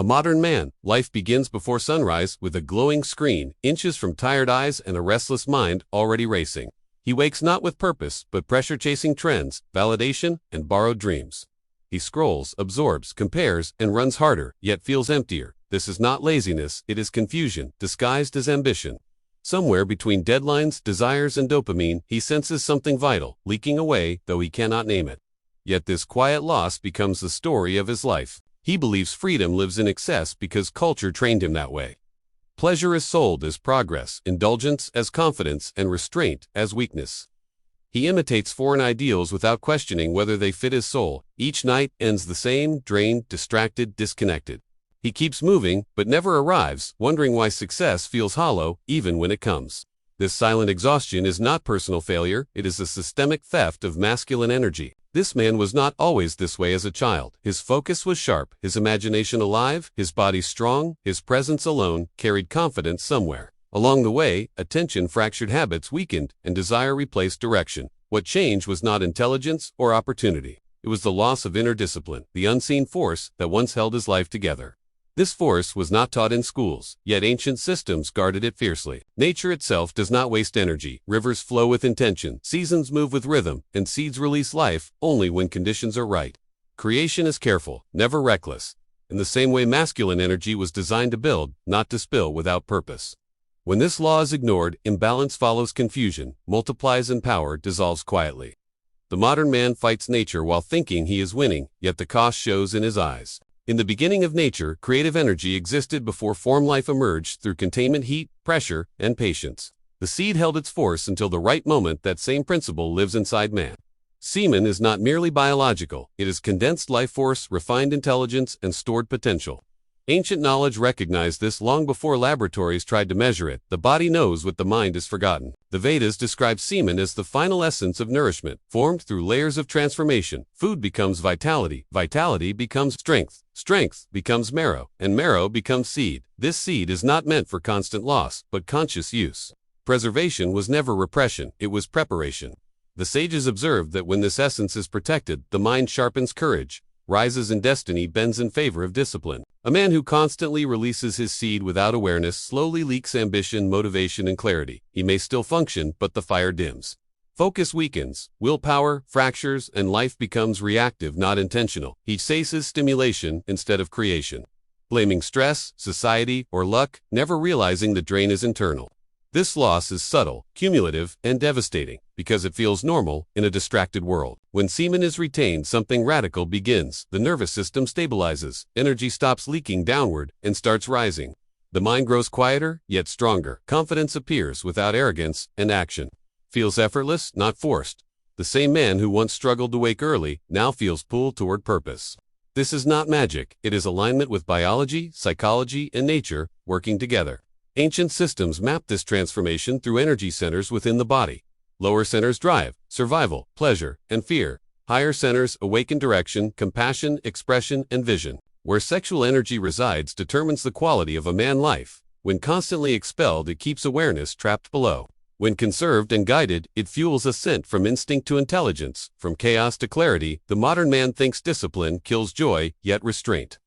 A modern man, life begins before sunrise with a glowing screen, inches from tired eyes and a restless mind already racing. He wakes not with purpose, but pressure-chasing trends, validation, and borrowed dreams. He scrolls, absorbs, compares, and runs harder, yet feels emptier. This is not laziness, it is confusion, disguised as ambition. Somewhere between deadlines, desires, and dopamine, he senses something vital, leaking away, though he cannot name it. Yet this quiet loss becomes the story of his life. He believes freedom lives in excess because culture trained him that way. Pleasure is sold as progress, indulgence as confidence, and restraint as weakness. He imitates foreign ideals without questioning whether they fit his soul. Each night ends the same, drained, distracted, disconnected. He keeps moving, but never arrives, wondering why success feels hollow, even when it comes. This silent exhaustion is not personal failure, it is a systemic theft of masculine energy. This man was not always this way as a child. His focus was sharp, his imagination alive, his body strong, his presence alone carried confidence somewhere. Along the way, attention fractured habits weakened, and desire replaced direction. What changed was not intelligence or opportunity. It was the loss of inner discipline, the unseen force that once held his life together. This force was not taught in schools, yet ancient systems guarded it fiercely. Nature itself does not waste energy. Rivers flow with intention, seasons move with rhythm, and seeds release life only when conditions are right. Creation is careful, never reckless. In the same way masculine energy was designed to build, not to spill without purpose. When this law is ignored, imbalance follows confusion, multiplies and power dissolves quietly. The modern man fights nature while thinking he is winning, yet the cost shows in his eyes. In the beginning of nature, creative energy existed before form life emerged through containment, heat, pressure, and patience. The seed held its force until the right moment. That same principle lives inside man. Semen is not merely biological, it is condensed life force, refined intelligence, and stored potential. Ancient knowledge recognized this long before laboratories tried to measure it. The body knows what the mind has forgotten. The Vedas describe semen as the final essence of nourishment, formed through layers of transformation. Food becomes vitality, vitality becomes strength, strength becomes marrow, and marrow becomes seed. This seed is not meant for constant loss, but conscious use. Preservation was never repression, it was preparation. The sages observed that when this essence is protected, the mind sharpens courage, rises in destiny, bends in favor of discipline. A man who constantly releases his seed without awareness slowly leaks ambition, motivation, and clarity. He may still function, but the fire dims. Focus weakens, willpower fractures, and life becomes reactive, not intentional. He chases stimulation instead of creation, blaming stress, society, or luck, never realizing the drain is internal. This loss is subtle, cumulative, and devastating, because it feels normal in a distracted world. When semen is retained, something radical begins. The nervous system stabilizes, energy stops leaking downward and starts rising. The mind grows quieter, yet stronger. Confidence appears without arrogance, and action feels effortless, not forced. The same man who once struggled to wake early now feels pulled toward purpose. This is not magic, it is alignment with biology, psychology, and nature working together. Ancient systems mapped this transformation through energy centers within the body. Lower centers drive, survival, pleasure, and fear. Higher centers awaken direction, compassion, expression, and vision. Where sexual energy resides determines the quality of a man's life. When constantly expelled, it keeps awareness trapped below. When conserved and guided, it fuels ascent from instinct to intelligence, from chaos to clarity. The modern man thinks discipline kills joy, yet restraint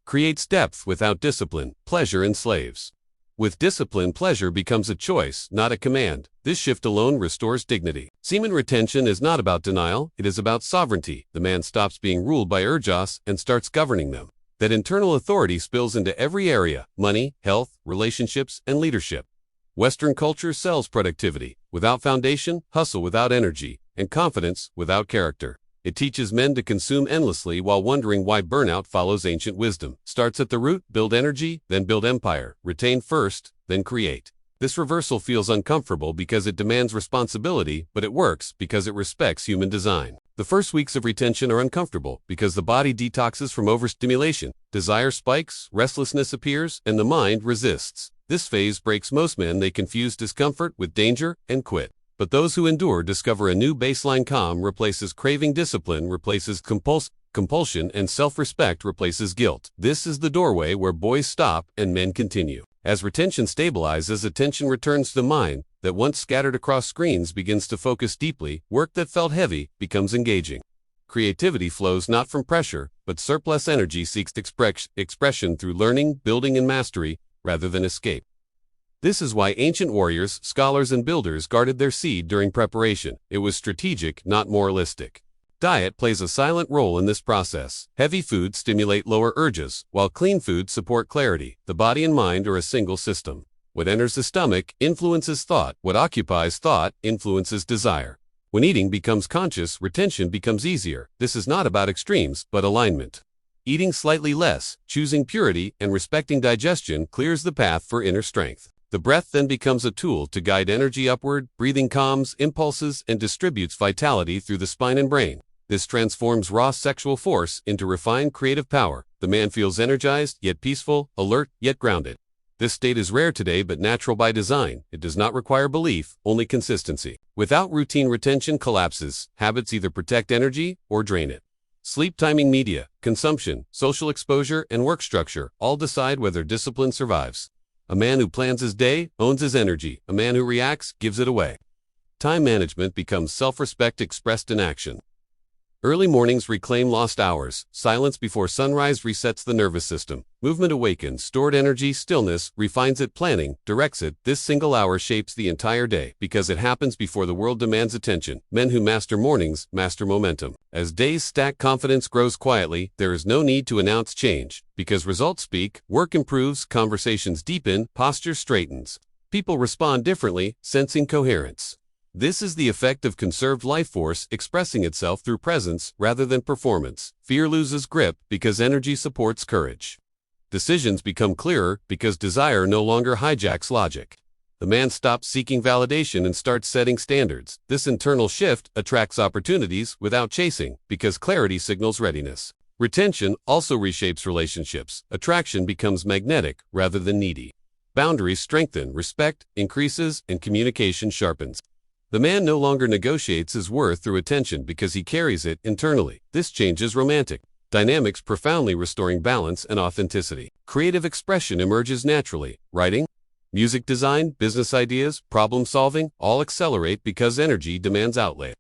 creates depth. Without discipline, pleasure enslaves. With discipline, pleasure becomes a choice, not a command. This shift alone restores dignity. Semen retention is not about denial, it is about sovereignty. The man stops being ruled by urges and starts governing them. That internal authority spills into every area: money, health, relationships, and leadership. Western culture sells productivity without foundation, hustle without energy, and confidence without character. It teaches men to consume endlessly while wondering why burnout follows. Ancient wisdom starts at the root: build energy, then build empire, retain first, then create. This reversal feels uncomfortable because it demands responsibility, but it works because it respects human design. The first weeks of retention are uncomfortable because the body detoxes from overstimulation. Desire spikes, restlessness appears, and the mind resists. This phase breaks most men. They confuse discomfort with danger and quit. But those who endure discover a new baseline. Calm replaces craving, discipline replaces compulsion, and self-respect replaces guilt. This is the doorway where boys stop and men continue. As retention stabilizes, attention returns to the mind that once scattered across screens begins to focus deeply. Work that felt heavy becomes engaging. creativity flows not from pressure, but surplus energy seeks expression through learning, building, and mastery, rather than escape. This is why ancient warriors, scholars, and builders guarded their seed during preparation. It was strategic, not moralistic. Diet plays a silent role in this process. Heavy foods stimulate lower urges, while clean foods support clarity. The body and mind are a single system. What enters the stomach influences thought. What occupies thought influences desire. When eating becomes conscious, retention becomes easier. This is not about extremes, but alignment. Eating slightly less, choosing purity, and respecting digestion clears the path for inner strength. The breath then becomes a tool to guide energy upward. Breathing calms impulses and distributes vitality through the spine and brain. This transforms raw sexual force into refined creative power. The man feels energized, yet peaceful, alert, yet grounded. This state is rare today but natural by design. It does not require belief, only consistency. Without routine, retention collapses. Habits either protect energy or drain it. Sleep timing, media, consumption, social exposure, and work structure all decide whether discipline survives. A man who plans his day owns his energy. A man who reacts gives it away. Time management becomes self-respect expressed in action. Early mornings reclaim lost hours. Silence before sunrise resets the nervous system. Movement awakens stored energy. Stillness refines it. Planning directs it. This single hour shapes the entire day because it happens before the world demands attention. Men who master mornings master momentum. As days stack, confidence grows quietly. There is no need to announce change because results speak. Work improves, conversations deepen, posture straightens. People respond differently, sensing coherence. This is the effect of conserved life force expressing itself through presence rather than performance. Fear loses grip because energy supports courage. Decisions become clearer because desire no longer hijacks logic. The man stops seeking validation and starts setting standards. This internal shift attracts opportunities without chasing because clarity signals readiness. Retention also reshapes relationships. Attraction becomes magnetic rather than needy. Boundaries strengthen, respect increases, and communication sharpens. The man no longer negotiates his worth through attention because he carries it internally. This changes romantic dynamics, profoundly restoring balance and authenticity. Creative expression emerges naturally. Writing, music design, business ideas, problem solving all accelerate because energy demands outlay.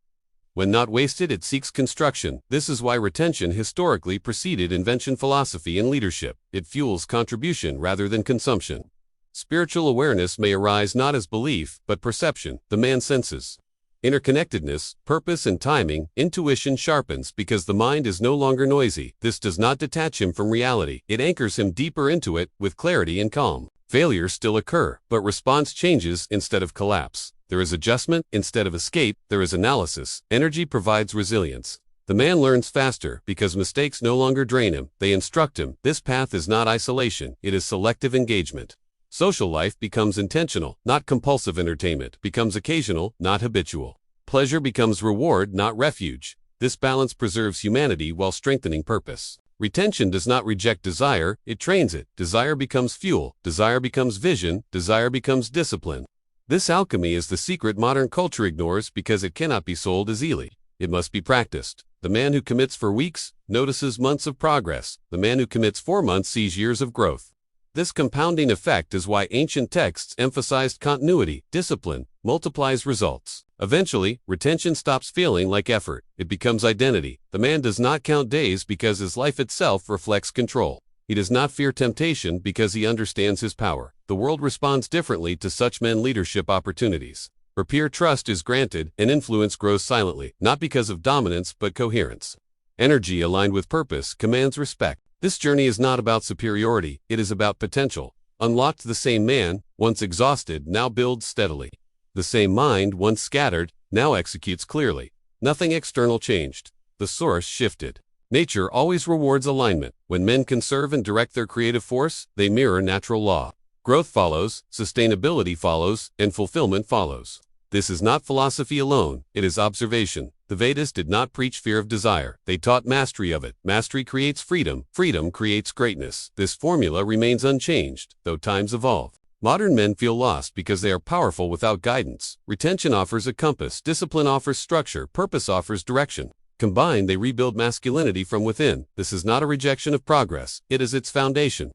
When not wasted, it seeks construction. This is why retention historically preceded invention, philosophy, and leadership. It fuels contribution rather than consumption. Spiritual awareness may arise not as belief, but perception. The man senses interconnectedness, purpose, and timing. Intuition sharpens because the mind is no longer noisy. This does not detach him from reality. It anchors him deeper into it with clarity and calm. Failures still occur, but response changes instead of collapse. There is adjustment instead of escape. There is analysis. Energy provides resilience. The man learns faster because mistakes no longer drain him. They instruct him. This path is not isolation. It is selective engagement. Social life becomes intentional, not compulsive. Entertainment becomes occasional, not habitual. Pleasure becomes reward, not refuge. This balance preserves humanity while strengthening purpose. Retention does not reject desire, it trains it. Desire becomes fuel, desire becomes vision, desire becomes discipline. This alchemy is the secret modern culture ignores because it cannot be sold as easily. It must be practiced. The man who commits for weeks notices months of progress. The man who commits for months sees years of growth. This compounding effect is why ancient texts emphasized continuity. Discipline multiplies results. Eventually, retention stops feeling like effort. It becomes identity. The man does not count days because his life itself reflects control. He does not fear temptation because he understands his power. The world responds differently to such men. Leadership opportunities. For peer trust is granted, and influence grows silently, not because of dominance but coherence. Energy aligned with purpose commands respect. This journey is not about superiority, it is about potential. Unlocked, the same man, once exhausted, now builds steadily. The same mind, once scattered, now executes clearly. Nothing external changed. The source shifted. Nature always rewards alignment. When men conserve and direct their creative force, they mirror natural law. Growth follows, sustainability follows, and fulfillment follows. This is not philosophy alone, it is observation. The Vedas did not preach fear of desire, they taught mastery of it. Mastery creates freedom, freedom creates greatness. This formula remains unchanged, though times evolve. Modern men feel lost because they are powerful without guidance. Retention offers a compass, discipline offers structure, purpose offers direction. Combined, they rebuild masculinity from within. This is not a rejection of progress, it is its foundation.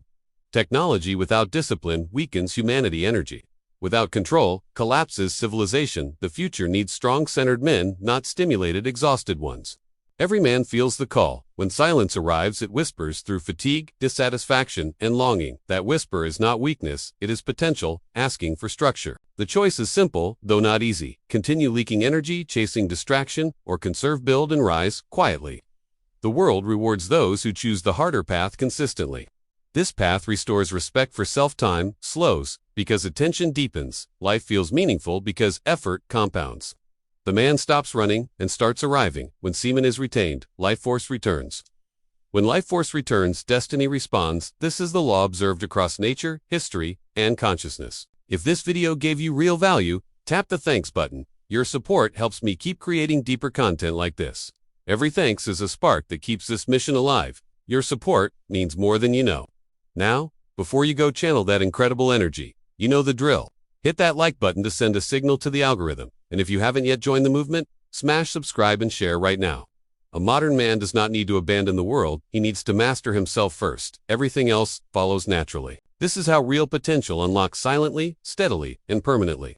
Technology without discipline weakens humanity. Energy without control collapses civilization. The future needs strong, centered men, not stimulated, exhausted ones. Every man feels the call. When silence arrives, it whispers through fatigue, dissatisfaction, and longing. That whisper is not weakness, it is potential, asking for structure. The choice is simple, though not easy. Continue leaking energy, chasing distraction, or conserve, build, and rise quietly. The world rewards those who choose the harder path consistently. This path restores respect for self-time, slows, because attention deepens. Life feels meaningful because effort compounds. The man stops running and starts arriving. When semen is retained, life force returns. When life force returns, destiny responds. This is the law observed across nature, history, and consciousness. If this video gave you real value, tap the thanks button. Your support helps me keep creating deeper content like this. Every thanks is a spark that keeps this mission alive. Your support means more than you know. Now, before you go channel that incredible energy, you know the drill. Hit that like button to send a signal to the algorithm. And if you haven't yet joined the movement, smash subscribe and share right now. A modern man does not need to abandon the world, he needs to master himself first. Everything else follows naturally. This is how real potential unlocks silently, steadily, and permanently.